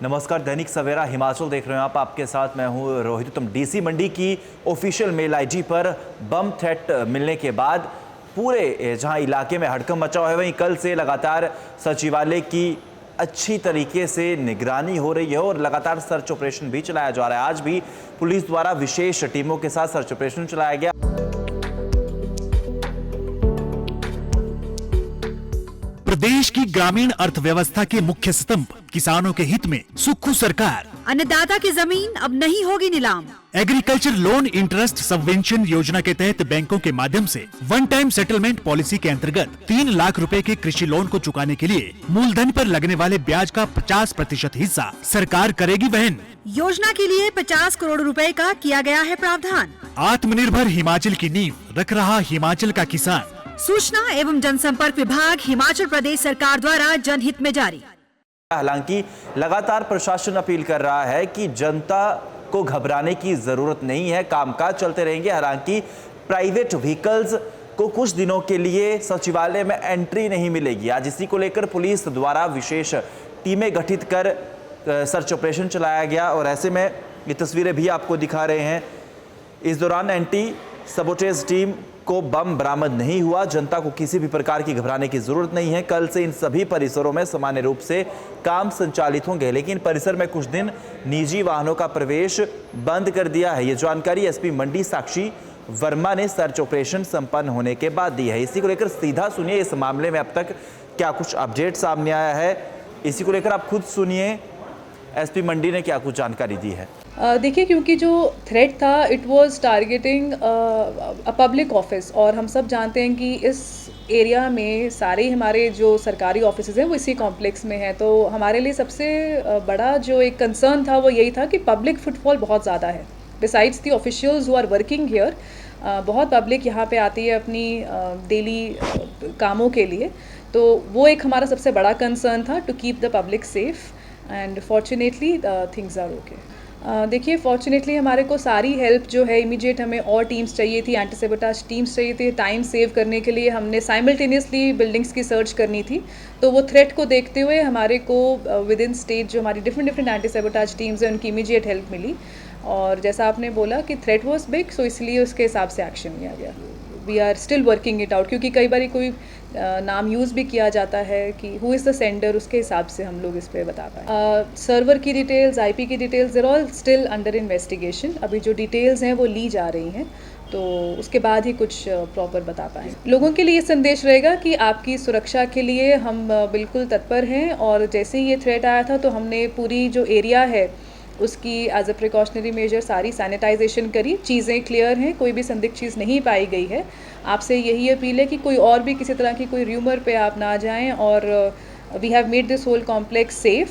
नमस्कार, दैनिक सवेरा हिमाचल देख रहे हो आप। आपके साथ मैं हूं रोहित उत्तम। डीसी मंडी की ऑफिशियल मेल आईडी पर बम थ्रेट मिलने के बाद पूरे जहां इलाके में हड़कंप मचा हुआ है, वहीं कल से लगातार सचिवालय की अच्छी तरीके से निगरानी हो रही है और लगातार सर्च ऑपरेशन भी चलाया जा रहा है। आज भी पुलिस द्वारा विशेष टीमों के साथ सर्च ऑपरेशन चलाया गया। प्रदेश की ग्रामीण अर्थव्यवस्था के मुख्य स्तंभ किसानों के हित में सुक्खू सरकार। अन्नदाता की जमीन अब नहीं होगी नीलाम। एग्रीकल्चर लोन इंटरेस्ट सबवेंशन योजना के तहत बैंकों के माध्यम से वन टाइम सेटलमेंट पॉलिसी के अंतर्गत 3 लाख रुपए के कृषि लोन को चुकाने के लिए मूलधन पर लगने वाले ब्याज का 50% हिस्सा सरकार करेगी वहन। योजना के लिए 50 करोड़ रुपए का किया गया है प्रावधान। आत्मनिर्भर हिमाचल की नींव रख रहा हिमाचल का किसान। सूचना एवं जनसंपर्क विभाग हिमाचल प्रदेश सरकार द्वारा जनहित में जारी। हालांकि लगातार प्रशासन अपील कर रहा है कि जनता को घबराने की जरूरत नहीं है, कामकाज चलते रहेंगे। हालांकि प्राइवेट व्हीकल्स को कुछ दिनों के लिए सचिवालय में एंट्री नहीं मिलेगी। आज इसी को लेकर पुलिस द्वारा विशेष टीमें गठित कर सर्च ऑपरेशन चलाया गया और ऐसे में ये तस्वीरें भी आपको दिखा रहे हैं। इस दौरान एंटी सबोटेज टीम को बम बरामद नहीं हुआ। जनता को किसी भी प्रकार की घबराने की जरूरत नहीं है। कल से इन सभी परिसरों में सामान्य रूप से काम संचालित होंगे, लेकिन परिसर में कुछ दिन निजी वाहनों का प्रवेश बंद कर दिया है। ये जानकारी एसपी मंडी साक्षी वर्मा ने सर्च ऑपरेशन संपन्न होने के बाद दी है। इसी को लेकर सीधा सुनिए इस मामले में अब तक क्या कुछ अपडेट सामने आया है। इसी को लेकर आप खुद सुनिए एसपी मंडी ने क्या कुछ जानकारी दी है। देखिए, क्योंकि जो थ्रेट था it was targeting a public office और हम सब जानते हैं कि इस एरिया में सारे हमारे जो सरकारी ऑफिसेज हैं वो इसी कॉम्प्लेक्स में हैं। तो हमारे लिए सबसे बड़ा जो एक कंसर्न था वो यही था कि पब्लिक फुटफॉल बहुत ज़्यादा है। Besides the officials who are working here, बहुत पब्लिक यहाँ पे आती है अपनी डेली कामों के लिए। तो वो एक हमारा सबसे बड़ा कंसर्न था, to keep the public safe and fortunately things are okay. देखिए, फॉर्चुनेटली हमारे को सारी हेल्प जो है इमीडिएट हमें और टीम्स चाहिए थी, एंटी सेबोटाज टीम्स चाहिए थी। टाइम सेव करने के लिए हमने साइमल्टेनियसली बिल्डिंग्स की सर्च करनी थी। तो वो थ्रेट को देखते हुए हमारे को विद इन स्टेट जो हमारी डिफरेंट एंटी सेबोटाज टीम्स हैं उनकी इमीडिएट हेल्प मिली। और जैसा आपने बोला कि थ्रेट वॉज बिग, सो इसलिए उसके हिसाब से एक्शन लिया गया। We are still working it out, क्योंकि कई बार कोई नाम यूज़ भी किया जाता है कि हु इज़ द सेंडर, उसके हिसाब से हम लोग इस पर बता पाएँ। सर्वर की डिटेल्स, आईपी की डिटेल्स, देर ऑल स्टिल अंडर इन्वेस्टिगेशन। अभी जो डिटेल्स हैं वो ली जा रही हैं, तो उसके बाद ही कुछ प्रॉपर बता पाएँ। लोगों के लिए संदेश रहेगा कि आपकी सुरक्षा के लिए हम बिल्कुल तत्पर हैं। और जैसे ही ये थ्रेट आया था तो हमने पूरी जो एरिया है उसकी एज अ प्रिकॉशनरी मेजर सारी सैनिटाइजेशन करी। चीज़ें क्लियर हैं, कोई भी संदिग्ध चीज़ नहीं पाई गई है। आपसे यही अपील है कि कोई और भी किसी तरह की कोई र्यूमर पे आप ना जाएं। और we have made this whole complex safe.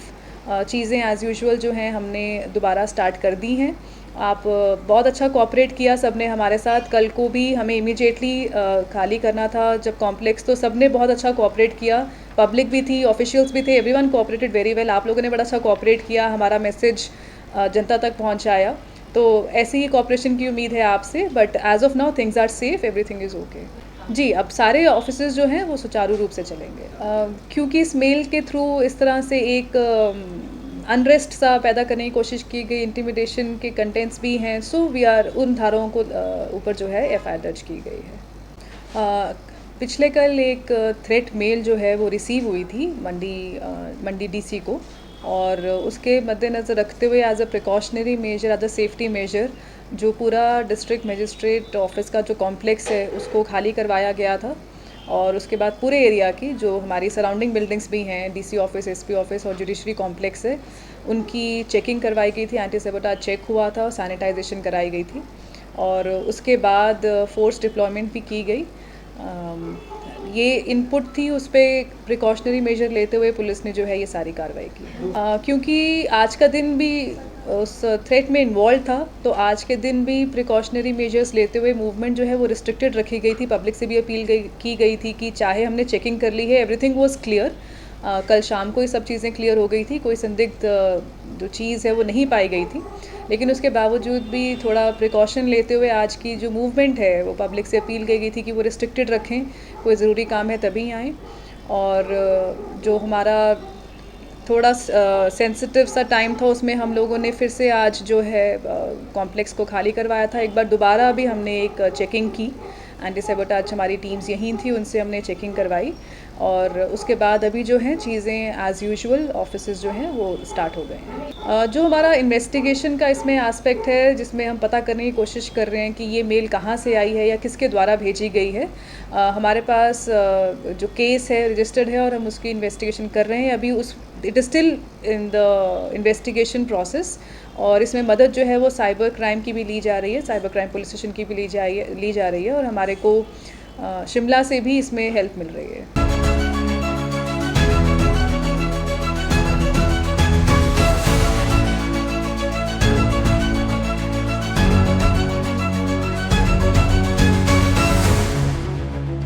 चीज़ें एज़ यूजुअल जो हैं हमने दोबारा स्टार्ट कर दी हैं। आप बहुत अच्छा कोऑपरेट किया सब ने हमारे साथ। कल को भी हमें इमीडिएटली खाली करना था जब कॉम्प्लेक्स, तो सब ने बहुत अच्छा कोऑपरेट किया। पब्लिक भी थी, ऑफिशियल्स भी थे, एवरीवन कोऑपरेटेड वेरी वेल। आप लोगों ने बड़ा अच्छा कोऑपरेट किया, हमारा मैसेज जनता तक पहुंचाया। तो ऐसी ही कोऑपरेशन की उम्मीद है आपसे। But as of now things are safe, everything is okay. जी, अब सारे ऑफिसेज जो हैं वो सुचारू रूप से चलेंगे। क्योंकि इस मेल के थ्रू इस तरह से एक अनरेस्ट सा पैदा करने की कोशिश की गई, इंटिमिडेशन के कंटेंट्स भी हैं। सो वी आर उन धाराओं को ऊपर जो है एफआईआर दर्ज की गई है। पिछले कल एक थ्रेट मेल जो है वो रिसीव हुई थी मंडी डीसी को, और उसके मद्देनज़र रखते हुए as a precautionary measure, as a safety measure, जो पूरा डिस्ट्रिक्ट मजिस्ट्रेट ऑफिस का जो कॉम्प्लेक्स है उसको खाली करवाया गया था। और उसके बाद पूरे एरिया की जो हमारी सराउंडिंग बिल्डिंग्स भी हैं, डीसी ऑफिस, एसपी ऑफिस और जुडिशरी कॉम्प्लेक्स है, उनकी चेकिंग करवाई गई थी। एंटी सेबोटाज चेक हुआ था, सैनिटाइजेशन कराई गई थी। और उसके बाद फोर्स डिप्लॉयमेंट भी की गई। ये इनपुट थी, उस पर प्रिकॉशनरी मेजर लेते हुए पुलिस ने जो है ये सारी कार्रवाई की। क्योंकि आज का दिन भी उस थ्रेट में इन्वॉल्व था, तो आज के दिन भी प्रिकॉशनरी मेजर्स लेते हुए मूवमेंट जो है वो रिस्ट्रिक्टेड रखी गई थी। पब्लिक से भी अपील की गई थी कि चाहे हमने चेकिंग कर ली है, एवरीथिंग वाज क्लियर। कल शाम को ये सब चीज़ें क्लियर हो गई थी, कोई संदिग्ध जो चीज़ है वो नहीं पाई गई थी। लेकिन उसके बावजूद भी थोड़ा प्रिकॉशन लेते हुए आज की जो मूवमेंट है वो पब्लिक से अपील की गई थी कि वो रिस्ट्रिक्टेड रखें, कोई ज़रूरी काम है तभी आएँ। और जो हमारा थोड़ा सेंसिटिव सा टाइम था, उसमें हम लोगों ने फिर से आज जो है कॉम्प्लेक्स को खाली करवाया था। एक बार दोबारा भी हमने एक चेकिंग की, एंटी सैबोटाज हमारी टीम्स यहीं थी, उनसे हमने चेकिंग करवाई और उसके बाद अभी जो हैं चीज़ें एज़ यूजुअल ऑफिसेज जो हैं वो स्टार्ट हो गए हैं। जो हमारा इन्वेस्टिगेशन का इसमें एस्पेक्ट है, जिसमें हम पता करने की कोशिश कर रहे हैं कि ये मेल कहाँ से आई है या किसके द्वारा भेजी गई है। हमारे पास जो केस है रजिस्टर्ड है और हम उसकी इन्वेस्टिगेशन कर रहे हैं। अभी it is still in the investigation process और इसमें मदद जो है वो साइबर क्राइम की भी ली जा रही है, साइबर क्राइम पुलिस स्टेशन की भी ली जा रही है और हमारे को शिमला से भी इसमें हेल्प मिल रही है।